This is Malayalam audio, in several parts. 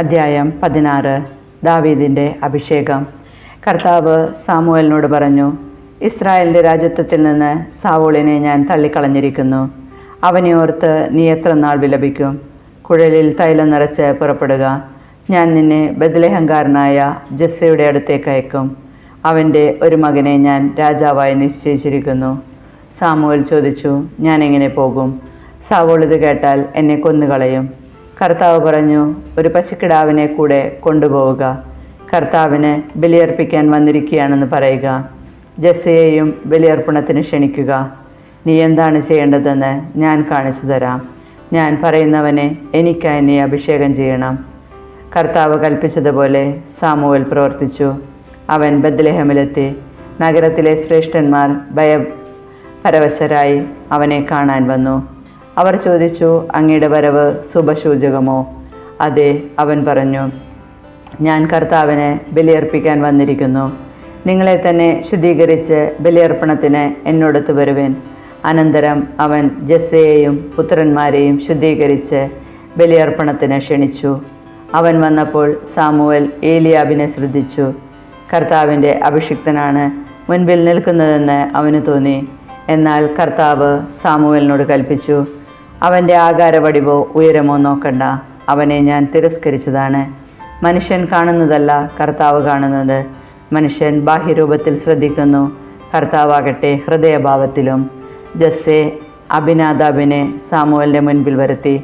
അധ്യായം 16. ദാവീദിൻ്റെ അഭിഷേകം. കർത്താവ് സാമുവേലിനോട് പറഞ്ഞു, ഇസ്രായേലിൻ്റെ രാജത്വത്തിൽ നിന്ന് സാവൂളിനെ ഞാൻ തള്ളിക്കളഞ്ഞിരിക്കുന്നു. അവനെ ഓർത്ത് നീ എത്ര നാൾ വിലപിക്കും? കുഴലിൽ തൈലം നിറച്ച് പുറപ്പെടുക. ഞാൻ നിന്നെ ബത്ലഹേംകാരനായ ജസ്സയുടെ അടുത്തേക്ക് അയക്കും. അവൻ്റെ ഒരു മകനെ ഞാൻ രാജാവായി നിശ്ചയിച്ചിരിക്കുന്നു. സാമുവേൽ ചോദിച്ചു, ഞാൻ എങ്ങനെ പോകും? സാവൂൾ ഇത് കേട്ടാൽ എന്നെ കൊന്നുകളയും. കർത്താവ് പറഞ്ഞു, ഒരു പശുക്കിടാവിനെ കൂടെ കൊണ്ടുപോവുക. കർത്താവിന് ബലിയർപ്പിക്കാൻ വന്നിരിക്കുകയാണെന്ന് പറയുക. ജസ്സയെയും ബലിയർപ്പണത്തിന് ക്ഷണിക്കുക. നീ എന്താണ് ചെയ്യേണ്ടതെന്ന് ഞാൻ കാണിച്ചു തരാം. ഞാൻ പറയുന്നവനെ എനിക്കായി നീ അഭിഷേകം ചെയ്യണം. കർത്താവ് കൽപ്പിച്ചതുപോലെ സാമുവേൽ പ്രവർത്തിച്ചു. അവൻ ബത്ലഹേമിലെത്തി. നഗരത്തിലെ ശ്രേഷ്ഠന്മാർ ഭയപരവശരായി അവനെ കാണാൻ വന്നു. അവർ ചോദിച്ചു, അങ്ങയുടെ വരവ് ശുഭസൂചകമോ? അതെ, അവൻ പറഞ്ഞു, ഞാൻ കർത്താവിനെ ബലിയർപ്പിക്കാൻ വന്നിരിക്കുന്നു. നിങ്ങളെ തന്നെ ശുദ്ധീകരിച്ച് ബലിയർപ്പണത്തിന് എന്നോടൊത്ത് വരുവിൻ. അനന്തരം അവൻ ജസ്സയെയും പുത്രന്മാരെയും ശുദ്ധീകരിച്ച് ബലിയർപ്പണത്തിന് ക്ഷണിച്ചു. അവൻ വന്നപ്പോൾ സാമുവേൽ ഏലിയാബിനെ ശ്രദ്ധിച്ചു. കർത്താവിൻ്റെ അഭിഷിക്തനാണ് മുൻപിൽ നിൽക്കുന്നതെന്ന് അവന് തോന്നി. എന്നാൽ കർത്താവ് സാമുവേലിനോട് കൽപ്പിച്ചു, അവൻ്റെ ആകാരവടിവോ ഉയരമോ നോക്കണ്ട. അവനെ ഞാൻ തിരസ്കരിച്ചതാണ്. മനുഷ്യൻ കാണുന്നതല്ല കർത്താവ് കാണുന്നത്. മനുഷ്യൻ ബാഹ്യരൂപത്തിൽ ശ്രദ്ധിക്കുന്നു, കർത്താവാകട്ടെ ഹൃദയഭാവത്തിലും. ജസ്സെ അബിനാദാബിനെ സാമുവേലിൻ്റെ മുൻപിൽ വരുത്തി.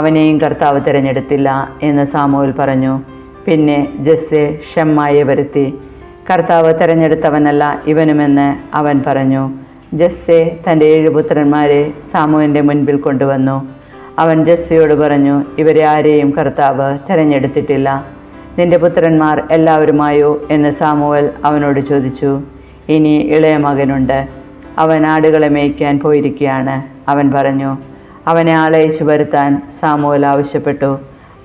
അവനെയും കർത്താവ് തിരഞ്ഞെടുത്തില്ല എന്ന് സാമുവേൽ പറഞ്ഞു. പിന്നെ ജസ്സെ ഷമ്മായെ വരുത്തി. കർത്താവ് തിരഞ്ഞെടുത്തവനല്ല ഇവനുമെന്ന് അവൻ പറഞ്ഞു. ജസ്സെ തൻ്റെ 7 പുത്രന്മാരെ സാമുവേലിൻ്റെ മുൻപിൽ കൊണ്ടുവന്നു. അവൻ ജസ്സയോട് പറഞ്ഞു, ഇവരെ ആരെയും കർത്താവ് തിരഞ്ഞെടുത്തിട്ടില്ല. നിന്റെ പുത്രന്മാർ എല്ലാവരുമായോ എന്ന് സാമുവേൽ അവനോട് ചോദിച്ചു. ഇനി ഇളയ മകനുണ്ട്, അവൻ ആടുകളെ മേയ്ക്കാൻ പോയിരിക്കുകയാണ്. അവൻ പറഞ്ഞു. അവനെ ആളയച്ചു വരുത്താൻ സാമുവേൽ ആവശ്യപ്പെട്ടു.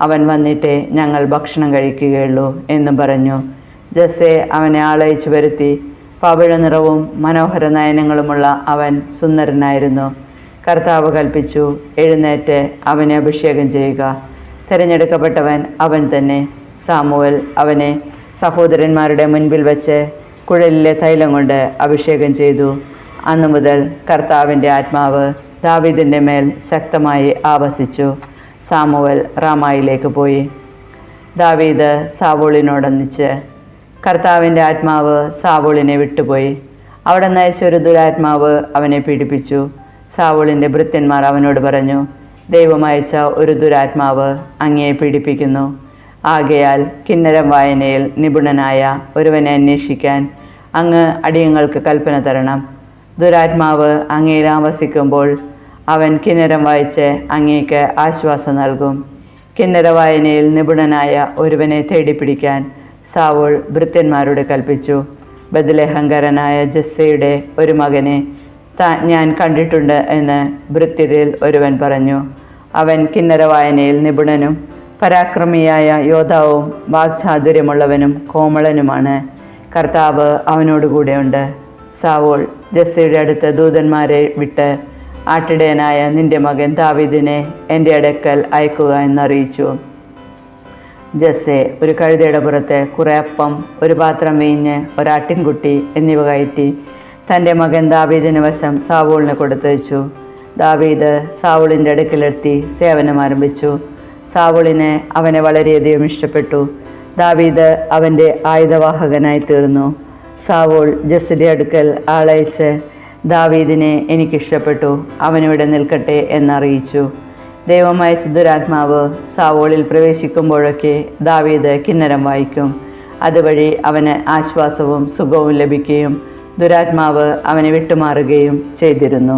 അവൻ വന്നിട്ടേ ഞങ്ങൾ ഭക്ഷണം കഴിക്കുകയുള്ളൂ എന്നും പറഞ്ഞു. ജസ്സെ അവനെ ആളയച്ചു വരുത്തി. പവിഴ നിറവും മനോഹര നയനങ്ങളുമുള്ള അവൻ സുന്ദരനായിരുന്നു. കർത്താവ് കൽപ്പിച്ചു, എഴുന്നേറ്റ് അവനെ അഭിഷേകം ചെയ്യുക. തിരഞ്ഞെടുക്കപ്പെട്ടവൻ അവൻ തന്നെ. സാമുവേൽ അവനെ സഹോദരന്മാരുടെ മുൻപിൽ വെച്ച് കുഴലിലെ തൈലം കൊണ്ട് അഭിഷേകം ചെയ്തു. അന്നു മുതൽ കർത്താവിൻ്റെ ആത്മാവ് ദാവീദിൻ്റെ മേൽ ശക്തമായി ആവസിച്ചു. സാമുവേൽ റാമായിലേക്ക് പോയി. ദാവീദ് സാവൂളിനോടൊന്നിച്ച്. കർത്താവിൻ്റെ ആത്മാവ് സാവൂളിനെ വിട്ടുപോയി. അവിടെ നയിച്ച ഒരു ദുരാത്മാവ് അവനെ പീഡിപ്പിച്ചു. സാവൂളിൻ്റെ ഭൃത്യന്മാർ അവനോട് പറഞ്ഞു, ദൈവം അയച്ച ഒരു ദുരാത്മാവ് അങ്ങയെ പീഡിപ്പിക്കുന്നു. ആകയാൽ കിന്നരം വായനയിൽ നിപുണനായ ഒരുവനെ അന്വേഷിക്കാൻ അങ്ങ് അടിയങ്ങൾക്ക് കൽപ്പന തരണം. ദുരാത്മാവ് അങ്ങയിൽ ആവസിക്കുമ്പോൾ അവൻ കിന്നരം വായിച്ച് അങ്ങേക്ക് ആശ്വാസം നൽകും. കിന്നര വായനയിൽ നിപുണനായ ഒരുവനെ തേടിപ്പിടിക്കാൻ സാവൂൾ ഭൃത്യന്മാരോട് കൽപ്പിച്ചു. ബത്ലഹേംകാരനായ ജസ്സയുടെ ഒരു മകനെ ഞാൻ കണ്ടിട്ടുണ്ട് എന്ന് ഭൃത്യരിൽ ഒരുവൻ പറഞ്ഞു. അവൻ കിന്നര വായനയിൽ നിപുണനും പരാക്രമിയായ യോദ്ധാവും വാക്ചാതുര്യമുള്ളവനും കോമളനുമാണ്. കർത്താവ് അവനോടുകൂടെയുണ്ട്. സാവൂൾ ജസ്സയുടെ അടുത്ത് ദൂതന്മാരെ വിട്ട്, ആട്ടിടയനായ നിന്റെ മകൻ ദാവീദിനെ എൻ്റെ അടുക്കൽ അയക്കുക എന്നറിയിച്ചു. ജസ്സെ ഒരു കഴുതയുടെ പുറത്ത് കുറെ അപ്പം, ഒരു പാത്രം വീഞ്ഞ്, ഒരാട്ടിൻകുട്ടി എന്നിവ കയറ്റി തൻ്റെ മകൻ ദാവീദിന് വശം സാവൂളിന് കൊടുത്തയച്ചു. ദാവീദ് സാവൂളിൻ്റെ അടുക്കലെത്തി സേവനം ആരംഭിച്ചു. സാവൂളിന് അവനെ വളരെയധികം ഇഷ്ടപ്പെട്ടു. ദാവീദ് അവൻ്റെ ആയുധവാഹകനായി തീർന്നു. സാവൂൾ ജസ്സിൻ്റെ അടുക്കൽ ആളയച്ച്, ദാവീദിനെ എനിക്കിഷ്ടപ്പെട്ടു, അവനിവിടെ നിൽക്കട്ടെ എന്നറിയിച്ചു. ദൈവം അയച്ച ദുരാത്മാവ് സാവൂളിൽ പ്രവേശിക്കുമ്പോഴൊക്കെ ദാവീദ് കിന്നരം വായിക്കും. അതുവഴി അവന് ആശ്വാസവും സുഖവും ലഭിക്കുകയും ദുരാത്മാവ് അവനെ വിട്ടുമാറുകയും ചെയ്തിരുന്നു.